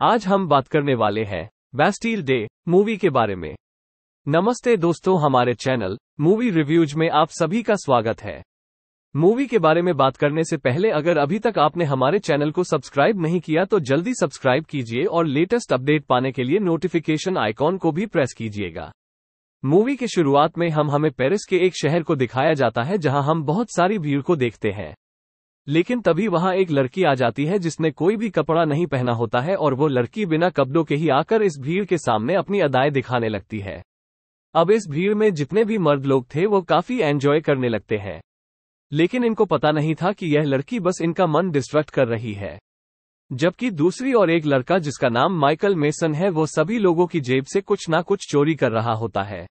आज हम बात करने वाले हैं बैस्टिल डे मूवी के बारे में। नमस्ते दोस्तों, हमारे चैनल मूवी रिव्यूज में आप सभी का स्वागत है। मूवी के बारे में बात करने से पहले अगर अभी तक आपने हमारे चैनल को सब्सक्राइब नहीं किया तो जल्दी सब्सक्राइब कीजिए और लेटेस्ट अपडेट पाने के लिए नोटिफिकेशन आइकॉन को भी प्रेस कीजिएगा। मूवी के शुरुआत में हमें पेरिस के एक शहर को दिखाया जाता है जहां हम बहुत सारी भीड़ को देखते हैं। लेकिन तभी वहां एक लड़की आ जाती है जिसने कोई भी कपड़ा नहीं पहना होता है और वो लड़की बिना कपड़ों के ही आकर इस भीड़ के सामने अपनी अदाएं दिखाने लगती है। अब इस भीड़ में जितने भी मर्द लोग थे वो काफी एंजॉय करने लगते हैं, लेकिन इनको पता नहीं था कि यह लड़की बस इनका मन डिस्ट्रैक्ट कर रही है। जबकि दूसरी ओर एक लड़का जिसका नाम माइकल मेसन है वो सभी लोगों की जेब से कुछ ना कुछ चोरी कर रहा होता है।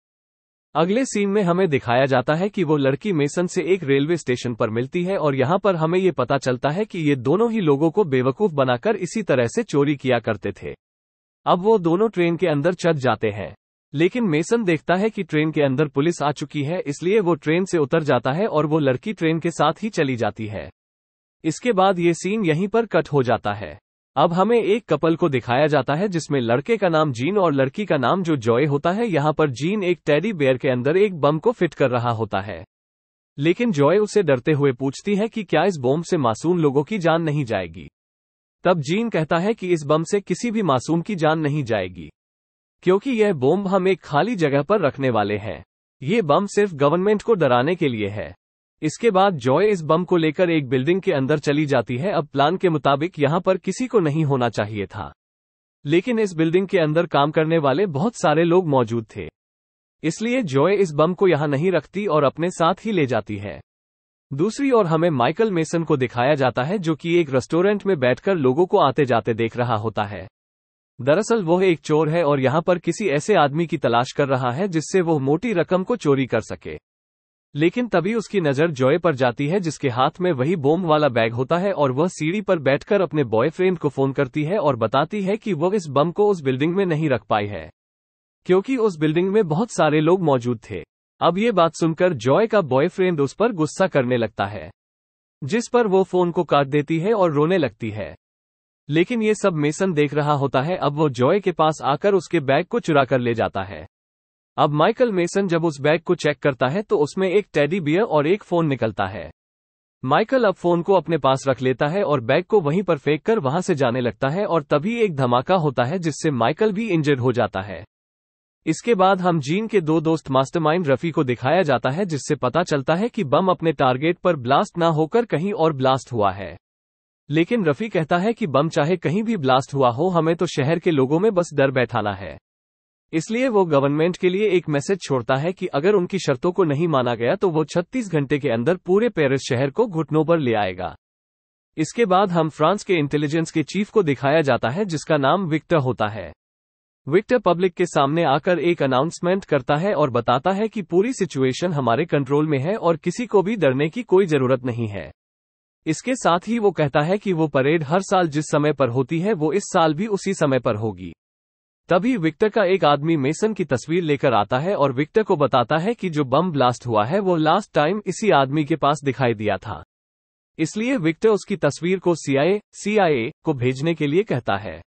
अगले सीन में हमें दिखाया जाता है कि वो लड़की मेसन से एक रेलवे स्टेशन पर मिलती है और यहाँ पर हमें ये पता चलता है कि ये दोनों ही लोगों को बेवकूफ बनाकर इसी तरह से चोरी किया करते थे। अब वो दोनों ट्रेन के अंदर चढ़ जाते हैं, लेकिन मेसन देखता है कि ट्रेन के अंदर पुलिस आ चुकी है, इसलिए वो ट्रेन से उतर जाता है और वो लड़की ट्रेन के साथ ही चली जाती है। इसके बाद ये सीन यहीं पर कट हो जाता है। अब हमें एक कपल को दिखाया जाता है जिसमें लड़के का नाम जीन और लड़की का नाम जो जॉय होता है। यहाँ पर जीन एक टेडी बेयर के अंदर एक बम को फिट कर रहा होता है, लेकिन जॉय उसे डरते हुए पूछती है कि क्या इस बम से मासूम लोगों की जान नहीं जाएगी। तब जीन कहता है कि इस बम से किसी भी मासूम की जान नहीं जाएगी, क्योंकि यह बम हम एक खाली जगह पर रखने वाले हैं। ये बम सिर्फ गवर्नमेंट को डराने के लिए है। इसके बाद जॉय इस बम को लेकर एक बिल्डिंग के अंदर चली जाती है। अब प्लान के मुताबिक यहाँ पर किसी को नहीं होना चाहिए था, लेकिन इस बिल्डिंग के अंदर काम करने वाले बहुत सारे लोग मौजूद थे, इसलिए जॉय इस बम को यहाँ नहीं रखती और अपने साथ ही ले जाती है। दूसरी ओर हमें माइकल मेसन को दिखाया जाता है जो कि एक रेस्टोरेंट में बैठकर लोगों को आते जाते देख रहा होता है। दरअसल वह एक चोर है और यहाँ पर किसी ऐसे आदमी की तलाश कर रहा है जिससे वो मोटी रकम को चोरी कर सके। लेकिन तभी उसकी नजर जॉय पर जाती है जिसके हाथ में वही बम वाला बैग होता है और वह सीढ़ी पर बैठकर अपने बॉयफ्रेंड को फोन करती है और बताती है कि वह इस बम को उस बिल्डिंग में नहीं रख पाई है, क्योंकि उस बिल्डिंग में बहुत सारे लोग मौजूद थे। अब ये बात सुनकर जॉय का बॉयफ्रेंड उस पर गुस्सा करने लगता है, जिस पर वो फोन को काट देती है और रोने लगती है। लेकिन ये सब मेसन देख रहा होता है। अब वो जॉय के पास आकर उसके बैग को चुरा कर ले जाता है। अब माइकल मेसन जब उस बैग को चेक करता है तो उसमें एक टेडी बियर और एक फोन निकलता है। माइकल अब फोन को अपने पास रख लेता है और बैग को वहीं पर फेंक कर वहां से जाने लगता है और तभी एक धमाका होता है जिससे माइकल भी इंजर्ड हो जाता है। इसके बाद हम जीन के दो दोस्त मास्टरमाइंड रफी को दिखाया जाता है जिससे पता चलता है कि बम अपने टारगेट पर ब्लास्ट ना होकर कहीं और ब्लास्ट हुआ है। लेकिन रफी कहता है कि बम चाहे कहीं भी ब्लास्ट हुआ हो, हमें तो शहर के लोगों में बस डर बैठाना है। इसलिए वो गवर्नमेंट के लिए एक मैसेज छोड़ता है कि अगर उनकी शर्तों को नहीं माना गया तो वो 36 घंटे के अंदर पूरे पेरिस शहर को घुटनों पर ले आएगा। इसके बाद हम फ्रांस के इंटेलिजेंस के चीफ को दिखाया जाता है जिसका नाम विक्टर होता है। विक्टर पब्लिक के सामने आकर एक अनाउंसमेंट करता है और बताता है कि पूरी सिचुएशन हमारे कंट्रोल में है और किसी को भी डरने की कोई जरूरत नहीं है। इसके साथ ही वो कहता है कि वो परेड हर साल जिस समय पर होती है वो इस साल भी उसी समय पर होगी। तभी विक्टर का एक आदमी मेसन की तस्वीर लेकर आता है और विक्टर को बताता है कि जो बम ब्लास्ट हुआ है वो लास्ट टाइम इसी आदमी के पास दिखाई दिया था। इसलिए विक्टर उसकी तस्वीर को CIA को भेजने के लिए कहता है।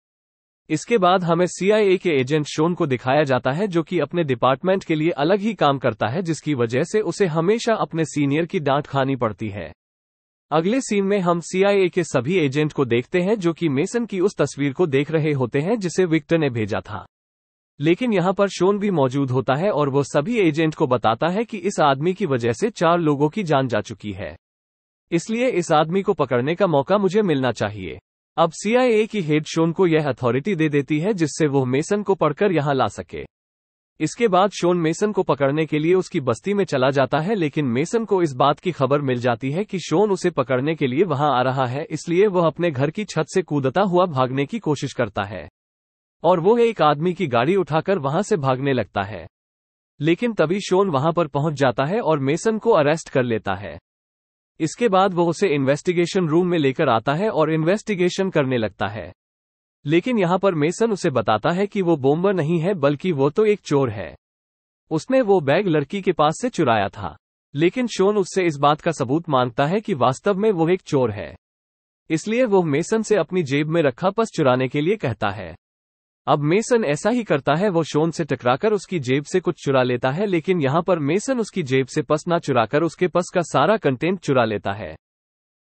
इसके बाद हमें CIA के एजेंट शोन को दिखाया जाता है जो कि अपने डिपार्टमेंट के लिए अलग ही काम करता है, जिसकी वजह से उसे हमेशा अपने सीनियर की डांट खानी पड़ती है। अगले सीन में हम CIA के सभी एजेंट को देखते हैं जो कि मेसन की उस तस्वीर को देख रहे होते हैं जिसे विक्टर ने भेजा था। लेकिन यहाँ पर शोन भी मौजूद होता है और वो सभी एजेंट को बताता है कि इस आदमी की वजह से 4 लोगों की जान जा चुकी है, इसलिए इस आदमी को पकड़ने का मौका मुझे मिलना चाहिए। अब CIA की हेड शोन को यह अथॉरिटी दे देती है जिससे वो मेसन को पकड़कर यहाँ ला सके। इसके बाद शोन मेसन को पकड़ने के लिए उसकी बस्ती में चला जाता है, लेकिन मेसन को इस बात की खबर मिल जाती है कि शोन उसे पकड़ने के लिए वहां आ रहा है, इसलिए वह अपने घर की छत से कूदता हुआ भागने की कोशिश करता है और वो एक आदमी की गाड़ी उठाकर वहां से भागने लगता है। लेकिन तभी शोन वहां पर पहुंच जाता है और मेसन को अरेस्ट कर लेता है। इसके बाद वो उसे इन्वेस्टिगेशन रूम में लेकर आता है और इन्वेस्टिगेशन करने लगता है। लेकिन यहाँ पर मेसन उसे बताता है कि वो बॉम्बर नहीं है बल्कि वो तो एक चोर है। उसने वो बैग लड़की के पास से चुराया था। लेकिन शोन उससे इस बात का सबूत मांगता है कि वास्तव में वो एक चोर है। इसलिए वो मेसन से अपनी जेब में रखा पर्स चुराने के लिए कहता है। अब मेसन ऐसा ही करता है, वो शॉन से टकराकर उसकी जेब से कुछ चुरा लेता है, लेकिन यहाँ पर मेसन उसकी जेब से पर्स ना चुराकर उसके पर्स का सारा कंटेंट चुरा लेता है।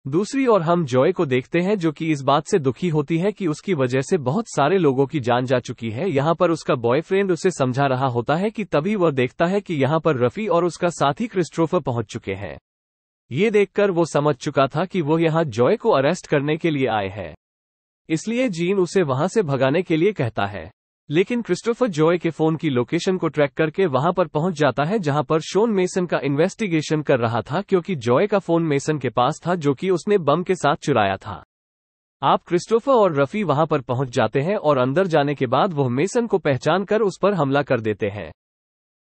दूसरी ओर हम जॉय को देखते हैं जो कि इस बात से दुखी होती है कि उसकी वजह से बहुत सारे लोगों की जान जा चुकी है। यहाँ पर उसका बॉयफ्रेंड उसे समझा रहा होता है कि तभी वह देखता है कि यहाँ पर रफी और उसका साथी क्रिस्टोफर पहुंच चुके हैं। ये देखकर वो समझ चुका था कि वो यहाँ जॉय को अरेस्ट करने के लिए आए हैं, इसलिए जीन उसे वहां से भगाने के लिए कहता है। लेकिन क्रिस्टोफर जॉय के फोन की लोकेशन को ट्रैक करके वहां पर पहुंच जाता है जहां पर शॉन मेसन का इन्वेस्टिगेशन कर रहा था, क्योंकि जॉय का फोन मेसन के पास था जो कि उसने बम के साथ चुराया था। आप क्रिस्टोफर और रफी वहां पर पहुंच जाते हैं और अंदर जाने के बाद वह मेसन को पहचान कर उस पर हमला कर देते हैं।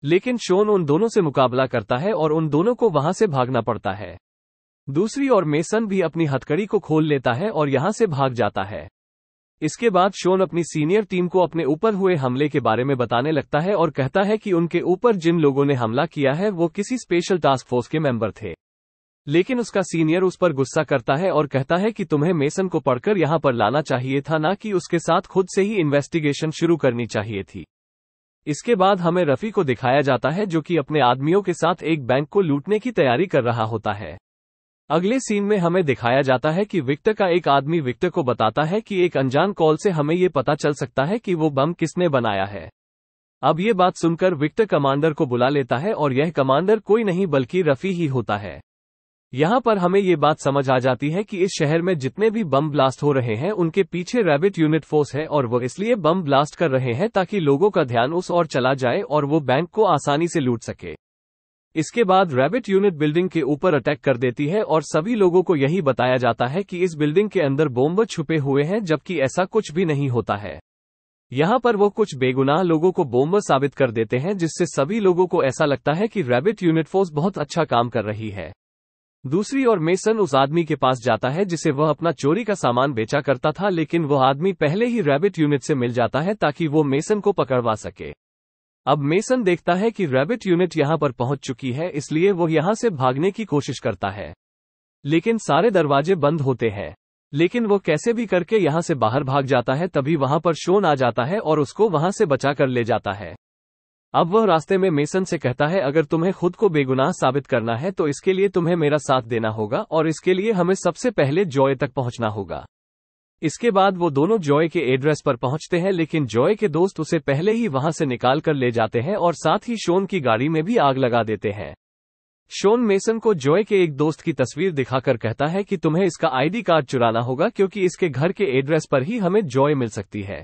लेकिन शॉन उन दोनों से मुकाबला करता है और उन दोनों को वहां से भागना पड़ता है। दूसरी ओर मेसन भी अपनी हथकड़ी को खोल लेता है और यहां से भाग जाता है। इसके बाद शॉन अपनी सीनियर टीम को अपने ऊपर हुए हमले के बारे में बताने लगता है और कहता है कि उनके ऊपर जिन लोगों ने हमला किया है वो किसी स्पेशल टास्क फोर्स के मेंबर थे। लेकिन उसका सीनियर उस पर गुस्सा करता है और कहता है कि तुम्हें मेसन को पढ़कर यहां पर लाना चाहिए था, ना कि उसके साथ खुद से ही इन्वेस्टिगेशन शुरू करनी चाहिए थी। इसके बाद हमें रफी को दिखाया जाता है जो कि अपने आदमियों के साथ एक बैंक को लूटने की तैयारी कर रहा होता है। अगले सीन में हमें दिखाया जाता है कि विक्टर का एक आदमी विक्टर को बताता है कि एक अनजान कॉल से हमें ये पता चल सकता है कि वो बम किसने बनाया है। अब ये बात सुनकर विक्टर कमांडर को बुला लेता है और यह कमांडर कोई नहीं बल्कि रफी ही होता है। यहाँ पर हमें ये बात समझ आ जाती है कि इस शहर में जितने भी बम ब्लास्ट हो रहे हैं उनके पीछे रैबिट यूनिट फोर्स है और वो इसलिए बम ब्लास्ट कर रहे हैं ताकि लोगों का ध्यान उस ओर चला जाए और वो बैंक को आसानी से लूट सके। इसके बाद रैबिट यूनिट बिल्डिंग के ऊपर अटैक कर देती है और सभी लोगों को यही बताया जाता है कि इस बिल्डिंग के अंदर बॉम्ब छुपे हुए हैं, जबकि ऐसा कुछ भी नहीं होता है। यहाँ पर वो कुछ बेगुनाह लोगों को बॉम्ब साबित कर देते हैं, जिससे सभी लोगों को ऐसा लगता है कि रैबिट यूनिट फोर्स बहुत अच्छा काम कर रही है। दूसरी ओर मेसन उस आदमी के पास जाता है जिसे वह अपना चोरी का सामान बेचा करता था, लेकिन वह आदमी पहले ही रैबिट यूनिट से मिल जाता है ताकि वो मेसन को पकड़वा सके। अब मेसन देखता है कि रैबिट यूनिट यहां पर पहुंच चुकी है, इसलिए वो यहां से भागने की कोशिश करता है, लेकिन सारे दरवाजे बंद होते हैं। लेकिन वो कैसे भी करके यहां से बाहर भाग जाता है। तभी वहां पर शॉन आ जाता है और उसको वहां से बचा कर ले जाता है। अब वह रास्ते में मेसन से कहता है, अगर तुम्हें खुद को बेगुनाह साबित करना है तो इसके लिए तुम्हें मेरा साथ देना होगा और इसके लिए हमें सबसे पहले जॉय तक पहुंचना होगा। इसके बाद वो दोनों जॉय के एड्रेस पर पहुंचते हैं, लेकिन जॉय के दोस्त उसे पहले ही वहां से निकाल कर ले जाते हैं और साथ ही शॉन की गाड़ी में भी आग लगा देते हैं। शॉन मेसन को जॉय के एक दोस्त की तस्वीर दिखाकर कहता है कि तुम्हें इसका आईडी कार्ड चुराना होगा, क्योंकि इसके घर के एड्रेस पर ही हमें जॉय मिल सकती है।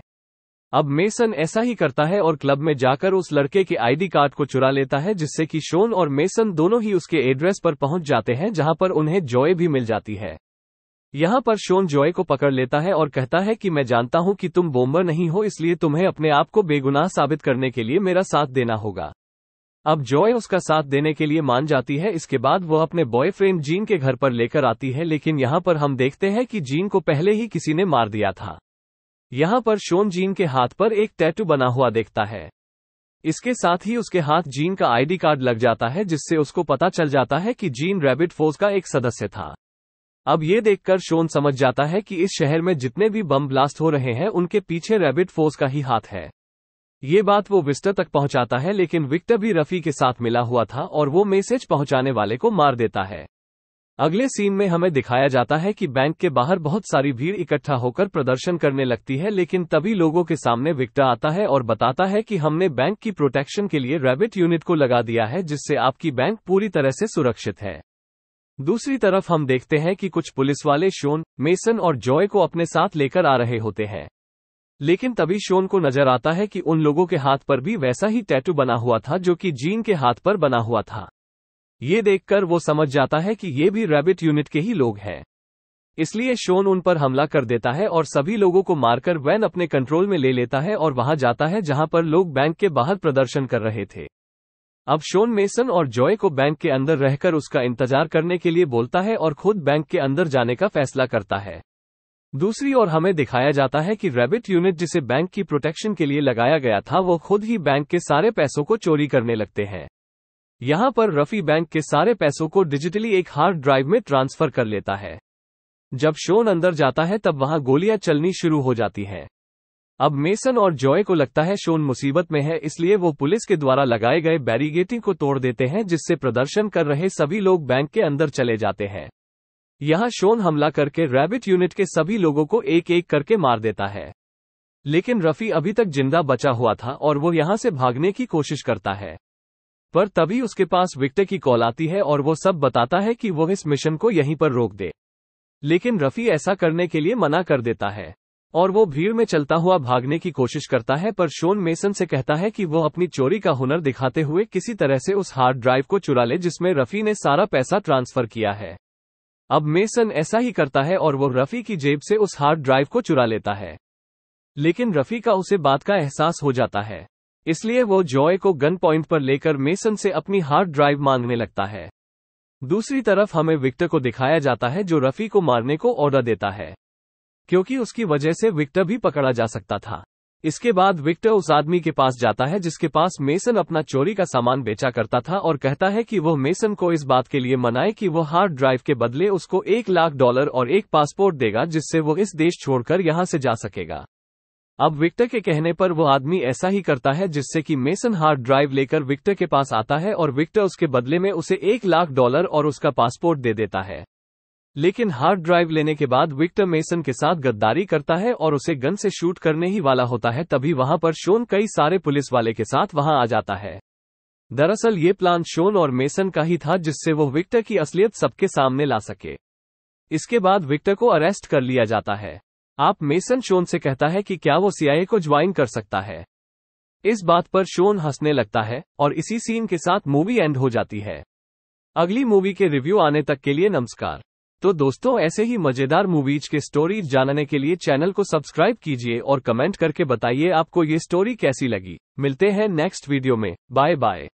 अब मेसन ऐसा ही करता है और क्लब में जाकर उस लड़के के आईडी कार्ड को चुरा लेता है, जिससे कि शॉन और मेसन दोनों ही उसके एड्रेस पर पहुंच जाते हैं, जहां पर उन्हें जॉय भी मिल जाती है। यहाँ पर शॉन जॉय को पकड़ लेता है और कहता है कि मैं जानता हूं कि तुम बॉम्बर नहीं हो, इसलिए तुम्हें अपने आप को बेगुनाह साबित करने के लिए मेरा साथ देना होगा। अब जॉय उसका साथ देने के लिए मान जाती है। इसके बाद वह अपने बॉयफ्रेंड जीन के घर पर लेकर आती है, लेकिन यहाँ पर हम देखते हैं कि जीन को पहले ही किसी ने मार दिया था। यहाँ पर शॉन जीन के हाथ पर एक टैटू बना हुआ देखता है। इसके साथ ही उसके हाथ जीन का आईडी कार्ड लग जाता है, जिससे उसको पता चल जाता है कि जीन रैबिट फोर्स का एक सदस्य था। अब ये देखकर शॉन समझ जाता है कि इस शहर में जितने भी बम ब्लास्ट हो रहे हैं उनके पीछे रैबिट फोर्स का ही हाथ है। ये बात वो विक्टर तक पहुंचाता है, लेकिन विक्टर भी रफी के साथ मिला हुआ था और वो मैसेज पहुंचाने वाले को मार देता है। अगले सीन में हमें दिखाया जाता है कि बैंक के बाहर बहुत सारी भीड़ इकट्ठा होकर प्रदर्शन करने लगती है, लेकिन तभी लोगों के सामने विक्टर आता है और बताता है कि हमने बैंक की प्रोटेक्शन के लिए रैबिट यूनिट को लगा दिया है, जिससे आपकी बैंक पूरी तरह से सुरक्षित है। दूसरी तरफ हम देखते हैं कि कुछ पुलिस वाले शॉन, मेसन और जॉय को अपने साथ लेकर आ रहे होते हैं, लेकिन तभी शॉन को नजर आता है कि उन लोगों के हाथ पर भी वैसा ही टैटू बना हुआ था जो कि जीन के हाथ पर बना हुआ था। ये देखकर वो समझ जाता है कि ये भी रैबिट यूनिट के ही लोग हैं, इसलिए शॉन उन पर हमला कर देता है और सभी लोगों को मारकर वैन अपने कंट्रोल में ले लेता है और वहां जाता है जहां पर लोग बैंक के बाहर प्रदर्शन कर रहे थे। अब शॉन मेसन और जॉय को बैंक के अंदर रहकर उसका इंतजार करने के लिए बोलता है और खुद बैंक के अंदर जाने का फैसला करता है। दूसरी ओर हमें दिखाया जाता है कि रैबिट यूनिट जिसे बैंक की प्रोटेक्शन के लिए लगाया गया था वो खुद ही बैंक के सारे पैसों को चोरी करने लगते हैं। यहाँ पर रफी बैंक के सारे पैसों को डिजिटली एक हार्ड ड्राइव में ट्रांसफर कर लेता है। जब शोन अंदर जाता है तब वहां गोलियां चलनी शुरू हो जाती हैं। अब मेसन और जॉय को लगता है शोन मुसीबत में है, इसलिए वो पुलिस के द्वारा लगाए गए बैरिकेडिंग को तोड़ देते हैं, जिससे प्रदर्शन कर रहे सभी लोग बैंक के अंदर चले जाते हैं। यहां शोन हमला करके रैबिट यूनिट के सभी लोगों को एक एक करके मार देता है। लेकिन रफी अभी तक जिंदा बचा हुआ था और वो यहां से भागने की कोशिश करता है, पर तभी उसके पास विक्टर की कॉल आती है और वो सब बताता है कि वो इस मिशन को यहीं पर रोक दे। लेकिन रफी ऐसा करने के लिए मना कर देता है और वो भीड़ में चलता हुआ भागने की कोशिश करता है, पर शोन मेसन से कहता है कि वो अपनी चोरी का हुनर दिखाते हुए किसी तरह से उस हार्ड ड्राइव को चुरा ले जिसमें रफी ने सारा पैसा ट्रांसफर किया है। अब मेसन ऐसा ही करता है और वो रफी की जेब से उस हार्ड ड्राइव को चुरा लेता है। लेकिन रफी का उसे बात का एहसास हो जाता है, इसलिए वो जॉय को गन पॉइंट पर लेकर मेसन से अपनी हार्ड ड्राइव मांगने लगता है। दूसरी तरफ हमें विक्टर को दिखाया जाता है जो रफी को मारने को ऑर्डर देता है, क्योंकि उसकी वजह से विक्टर भी पकड़ा जा सकता था। इसके बाद विक्टर उस आदमी के पास जाता है जिसके पास मेसन अपना चोरी का सामान बेचा करता था और कहता है कि वो मेसन को इस बात के लिए मनाए कि वो हार्ड ड्राइव के बदले उसको $1,00,000 और एक पासपोर्ट देगा, जिससे वो इस देश छोड़कर यहां से जा सकेगा। अब विक्टर के कहने पर वो आदमी ऐसा ही करता है, जिससे कि मेसन हार्ड ड्राइव लेकर विक्टर के पास आता है और विक्टर उसके बदले में उसे $1,00,000 और उसका पासपोर्ट दे देता है। लेकिन हार्ड ड्राइव लेने के बाद विक्टर मेसन के साथ गद्दारी करता है और उसे गन से शूट करने ही वाला होता है, तभी वहां पर शोन कई सारे पुलिस वाले के साथ वहां आ जाता है। दरअसल ये प्लान शोन और मेसन का ही था, जिससे वो विक्टर की असलियत सबके सामने ला सके। इसके बाद विक्टर को अरेस्ट कर लिया जाता है। आप मेसन शोन से कहता है कि क्या वो CIA को ज्वाइन कर सकता है। इस बात पर शोन हंसने लगता है और इसी सीन के साथ मूवी एंड हो जाती है। अगली मूवी के रिव्यू आने तक के लिए नमस्कार। तो दोस्तों, ऐसे ही मजेदार मूवीज के स्टोरीज जानने के लिए चैनल को सब्सक्राइब कीजिए और कमेंट करके बताइए आपको ये स्टोरी कैसी लगी। मिलते हैं नेक्स्ट वीडियो में। Bye bye.